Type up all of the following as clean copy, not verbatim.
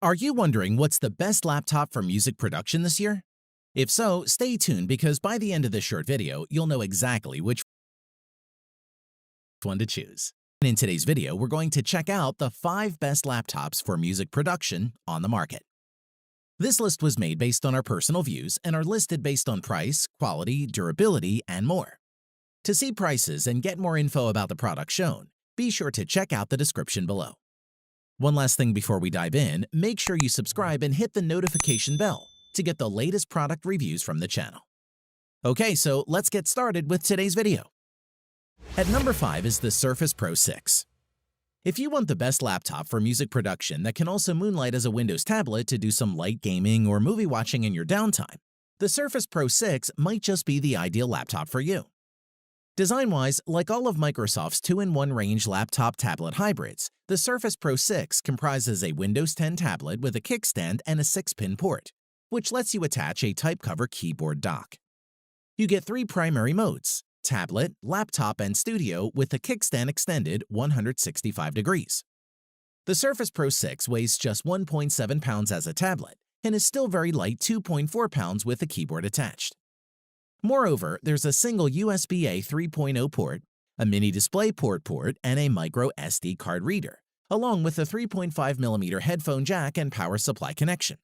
Are you wondering what's the best laptop for music production this year? If so, stay tuned because by the end of this short video, you'll know exactly which one to choose. In today's video, we're going to check out the 5 best laptops for music production on the market. This list was made based on our personal views and are listed based on price, quality, durability, and more. To see prices and get more info about the product shown, be sure to check out the description below. One last thing before we dive in, make sure you subscribe and hit the notification bell to get the latest product reviews from the channel. Okay, so let's get started with today's video. At number 5 is the Surface Pro 6. If you want the best laptop for music production that can also moonlight as a Windows tablet to do some light gaming or movie watching in your downtime, the Surface Pro 6 might just be the ideal laptop for you. Design-wise, like all of Microsoft's 2-in-1 range laptop-tablet hybrids, the Surface Pro 6 comprises a Windows 10 tablet with a kickstand and a 6-pin port, which lets you attach a type cover keyboard dock. You get 3 primary modes: tablet, laptop, and studio, with the kickstand extended 165 degrees. The Surface Pro 6 weighs just 1.7 pounds as a tablet and is still very light, 2.4 pounds with the keyboard attached. Moreover, there's a single USB-A 3.0 port, a mini DisplayPort port, and a micro SD card reader, along with a 3.5mm headphone jack and power supply connection.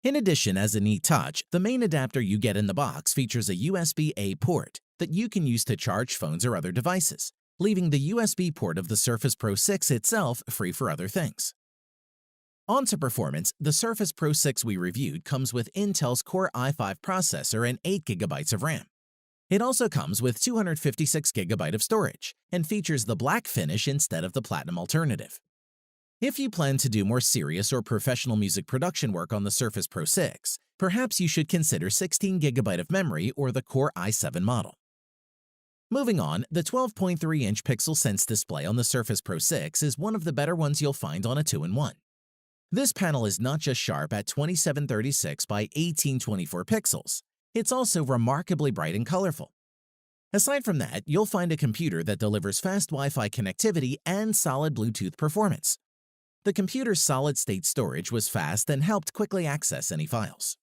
In addition, as a neat touch, the main adapter you get in the box features a USB-A port that you can use to charge phones or other devices, leaving the USB port of the Surface Pro 6 itself free for other things. On to performance, the Surface Pro 6 we reviewed comes with Intel's Core i5 processor and 8GB of RAM. It also comes with 256GB of storage and features the black finish instead of the platinum alternative. If you plan to do more serious or professional music production work on the Surface Pro 6, perhaps you should consider 16GB of memory or the Core i7 model. Moving on, the 12.3-inch Pixel Sense display on the Surface Pro 6 is one of the better ones you'll find on a 2-in-1. This panel is not just sharp at 2736 by 1824 pixels, it's also remarkably bright and colorful. Aside from that, you'll find a computer that delivers fast Wi-Fi connectivity and solid Bluetooth performance. The computer's solid-state storage was fast and helped quickly access any files.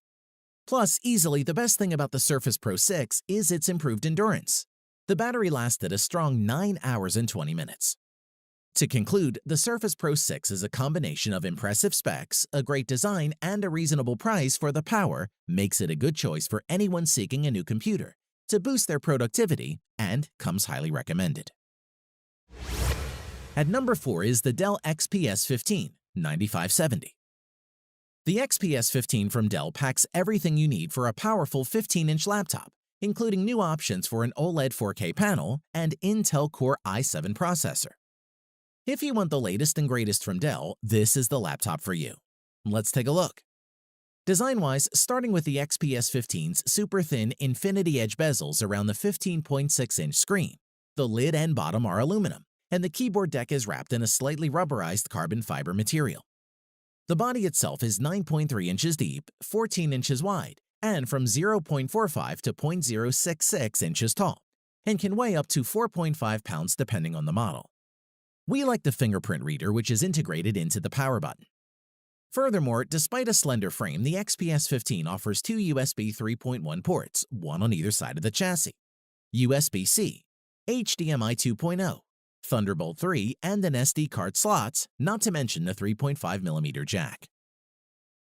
Plus, easily the best thing about the Surface Pro 6 is its improved endurance. The battery lasted a strong 9 hours and 20 minutes. To conclude, the Surface Pro 6 is a combination of impressive specs, a great design, and a reasonable price for the power makes it a good choice for anyone seeking a new computer to boost their productivity, and comes highly recommended. At number 4 is the Dell XPS 15 9570. The XPS 15 from Dell packs everything you need for a powerful 15-inch laptop, including new options for an OLED 4K panel and Intel Core i7 processor. If you want the latest and greatest from Dell, this is the laptop for you. Let's take a look. Design-wise, starting with the XPS 15's super thin infinity edge bezels around the 15.6-inch screen, the lid and bottom are aluminum, and the keyboard deck is wrapped in a slightly rubberized carbon fiber material. The body itself is 9.3 inches deep, 14 inches wide, and from 0.45 to 0.066 inches tall, and can weigh up to 4.5 pounds depending on the model. We like the fingerprint reader, which is integrated into the power button. Furthermore, despite a slender frame, the XPS 15 offers 2 USB 3.1 ports, one on either side of the chassis, USB-C, HDMI 2.0, Thunderbolt 3, and an SD card slots, not to mention the 3.5mm jack.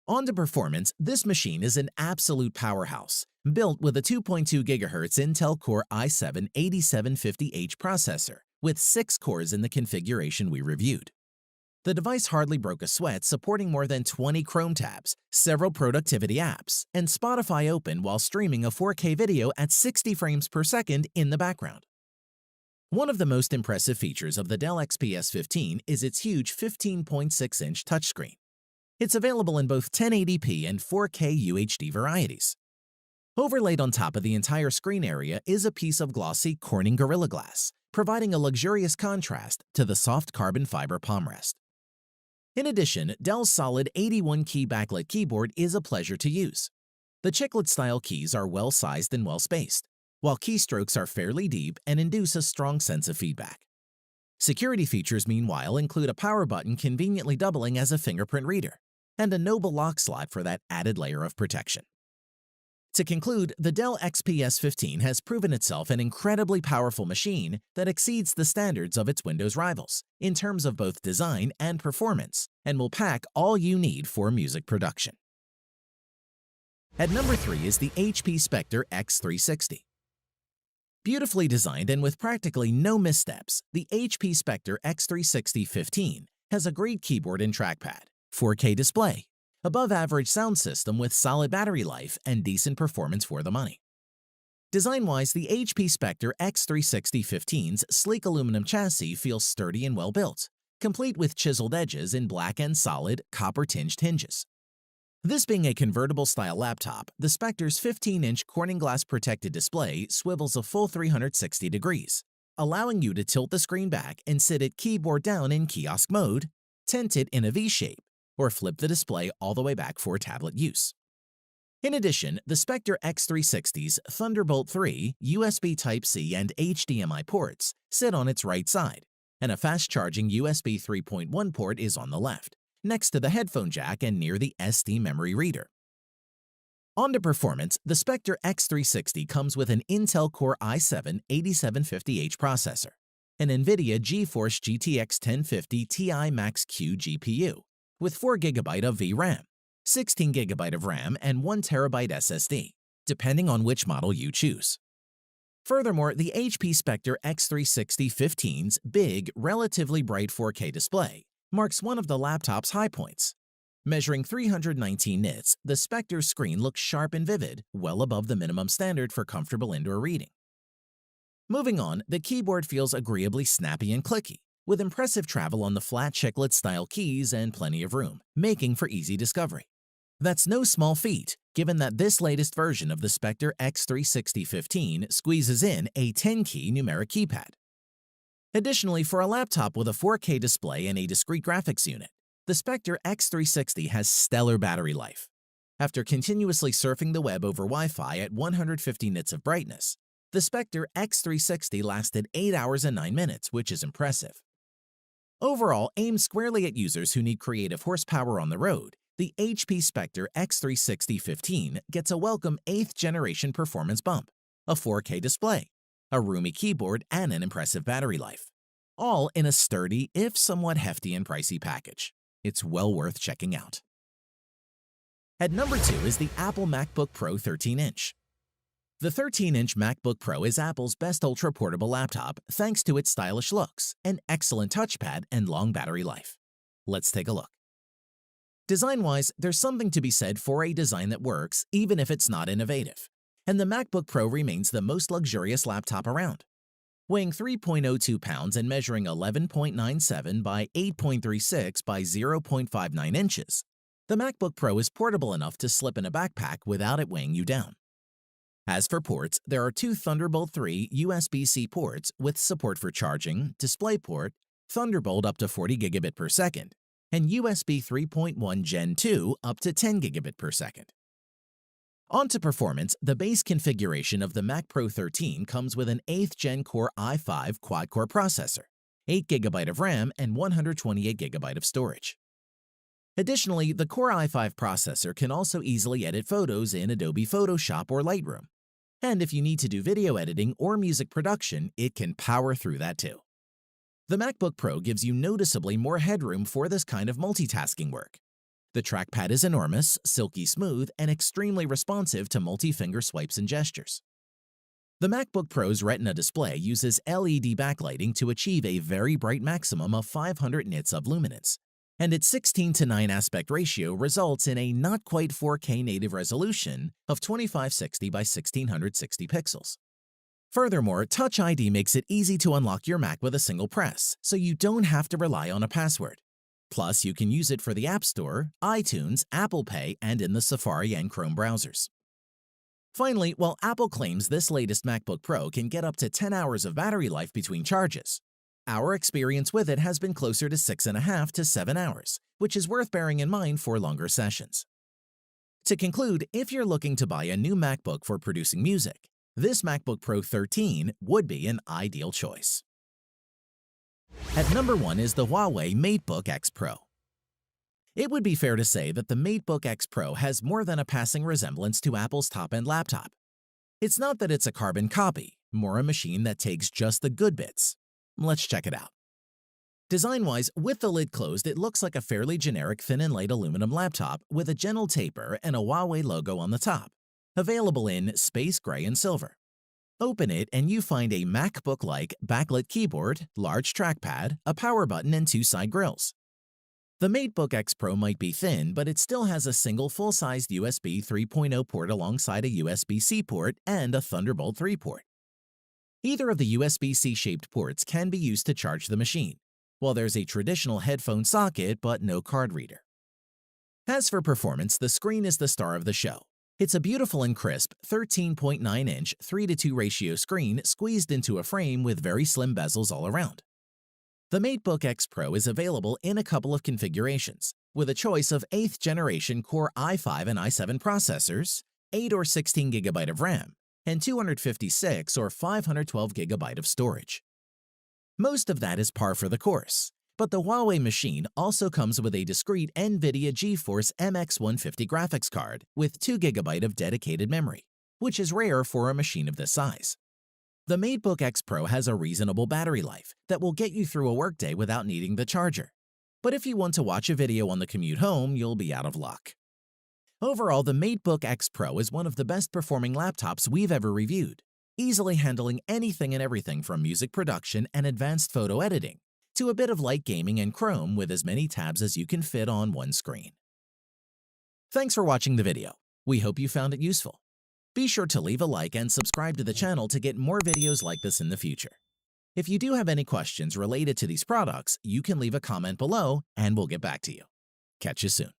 On to performance, this machine is an absolute powerhouse, built with a 2.2 GHz Intel Core i7 8750H processor, with 6 cores in the configuration we reviewed. The device hardly broke a sweat, supporting more than 20 Chrome tabs, several productivity apps, and Spotify open while streaming a 4K video at 60 frames per second in the background. One of the most impressive features of the Dell XPS 15 is its huge 15.6-inch touchscreen. It's available in both 1080p and 4K UHD varieties. Overlaid on top of the entire screen area is a piece of glossy Corning Gorilla Glass, providing a luxurious contrast to the soft carbon fiber palm rest. In addition, Dell's solid 81-key backlit keyboard is a pleasure to use. The chiclet-style keys are well-sized and well-spaced, while keystrokes are fairly deep and induce a strong sense of feedback. Security features, meanwhile, include a power button conveniently doubling as a fingerprint reader, and a noble lock slot for that added layer of protection. To conclude, the Dell XPS 15 has proven itself an incredibly powerful machine that exceeds the standards of its Windows rivals in terms of both design and performance, and will pack all you need for music production. At number 3 is the HP Specter X360. Beautifully designed and with practically no missteps, the HP Specter X360 15 has a great keyboard and trackpad, 4K display, above-average sound system with solid battery life and decent performance for the money. Design-wise, the HP Specter X360 15's sleek aluminum chassis feels sturdy and well-built, complete with chiseled edges in black and solid, copper-tinged hinges. This being a convertible-style laptop, the Specter's 15-inch Corning glass-protected display swivels a full 360 degrees, allowing you to tilt the screen back and sit it keyboard down in kiosk mode, tent it in a V-shape, or flip the display all the way back for tablet use. In addition, the Specter X360's Thunderbolt 3, USB Type-C, and HDMI ports sit on its right side, and a fast-charging USB 3.1 port is on the left, next to the headphone jack and near the SD memory reader. On to performance, the Specter X360 comes with an Intel Core i7-8750H processor, an NVIDIA GeForce GTX 1050 Ti Max-Q GPU, with 4GB of VRAM, 16GB of RAM, and 1TB SSD, depending on which model you choose. Furthermore, the HP Specter X360 15's big, relatively bright 4K display marks one of the laptop's high points. Measuring 319 nits, the Specter's screen looks sharp and vivid, well above the minimum standard for comfortable indoor reading. Moving on, the keyboard feels agreeably snappy and clicky, with impressive travel on the flat chiclet-style keys and plenty of room, making for easy discovery. That's no small feat, given that this latest version of the Specter X360 15 squeezes in a 10-key numeric keypad. Additionally, for a laptop with a 4K display and a discrete graphics unit, the Specter X360 has stellar battery life. After continuously surfing the web over Wi-Fi at 150 nits of brightness, the Specter X360 lasted 8 hours and 9 minutes, which is impressive. Overall, aimed squarely at users who need creative horsepower on the road, the HP Specter X360 15 gets a welcome 8th-generation performance bump, a 4K display, a roomy keyboard, and an impressive battery life, all in a sturdy, if somewhat hefty and pricey package. It's well worth checking out. At number 2 is the Apple MacBook Pro 13-inch. The 13-inch MacBook Pro is Apple's best ultra-portable laptop thanks to its stylish looks, an excellent touchpad, and long battery life. Let's take a look. Design-wise, there's something to be said for a design that works even if it's not innovative, and the MacBook Pro remains the most luxurious laptop around. Weighing 3.02 pounds and measuring 11.97 by 8.36 by 0.59 inches, the MacBook Pro is portable enough to slip in a backpack without it weighing you down. As for ports, there are 2 Thunderbolt 3 USB-C ports with support for charging, DisplayPort, Thunderbolt up to 40 gigabit per second, and USB 3.1 Gen 2 up to 10 gigabit per second. On to performance, the base configuration of the Mac Pro 13 comes with an 8th Gen Core i5 quad-core processor, 8GB of RAM, and 128GB of storage. Additionally, the Core i5 processor can also easily edit photos in Adobe Photoshop or Lightroom. And if you need to do video editing or music production, it can power through that too. The MacBook Pro gives you noticeably more headroom for this kind of multitasking work. The trackpad is enormous, silky smooth, and extremely responsive to multi-finger swipes and gestures. The MacBook Pro's Retina display uses LED backlighting to achieve a very bright maximum of 500 nits of luminance, and its 16:9 aspect ratio results in a not-quite 4K native resolution of 2560 by 1660 pixels. Furthermore, Touch ID makes it easy to unlock your Mac with a single press, so you don't have to rely on a password. Plus, you can use it for the App Store, iTunes, Apple Pay, and in the Safari and Chrome browsers. Finally, while Apple claims this latest MacBook Pro can get up to 10 hours of battery life between charges, our experience with it has been closer to 6.5 to 7 hours, which is worth bearing in mind for longer sessions. To conclude, if you're looking to buy a new MacBook for producing music, this MacBook Pro 13 would be an ideal choice. At number 1 is the Huawei MateBook X Pro. It would be fair to say that the MateBook X Pro has more than a passing resemblance to Apple's top-end laptop. It's not that it's a carbon copy, more a machine that takes just the good bits. Let's check it out. Design-wise, with the lid closed, it looks like a fairly generic thin and light aluminum laptop with a gentle taper and a Huawei logo on the top, available in space gray and silver. Open it and you find a MacBook-like backlit keyboard, large trackpad, a power button, and 2 side grills. The MateBook X Pro might be thin, but it still has a single full-sized USB 3.0 port alongside a USB-C port and a Thunderbolt 3 port. Either of the USB-C shaped ports can be used to charge the machine, while there's a traditional headphone socket but no card reader. As for performance, the screen is the star of the show. It's a beautiful and crisp 13.9-inch 3:2 ratio screen squeezed into a frame with very slim bezels all around. The MateBook X Pro is available in a couple of configurations, with a choice of 8th generation Core i5 and i7 processors, 8 or 16 GB of RAM, and 256 or 512 GB of storage. Most of that is par for the course, but the Huawei machine also comes with a discrete NVIDIA GeForce MX 150 graphics card with 2 GB of dedicated memory, which is rare for a machine of this size. The MateBook X Pro has a reasonable battery life that will get you through a workday without needing the charger. But if you want to watch a video on the commute home, you'll be out of luck. Overall, the MateBook X Pro is one of the best performing laptops we've ever reviewed, easily handling anything and everything from music production and advanced photo editing to a bit of light gaming and Chrome with as many tabs as you can fit on one screen. Thanks for watching the video. We hope you found it useful. Be sure to leave a like and subscribe to the channel to get more videos like this in the future. If you do have any questions related to these products, you can leave a comment below and we'll get back to you. Catch you soon.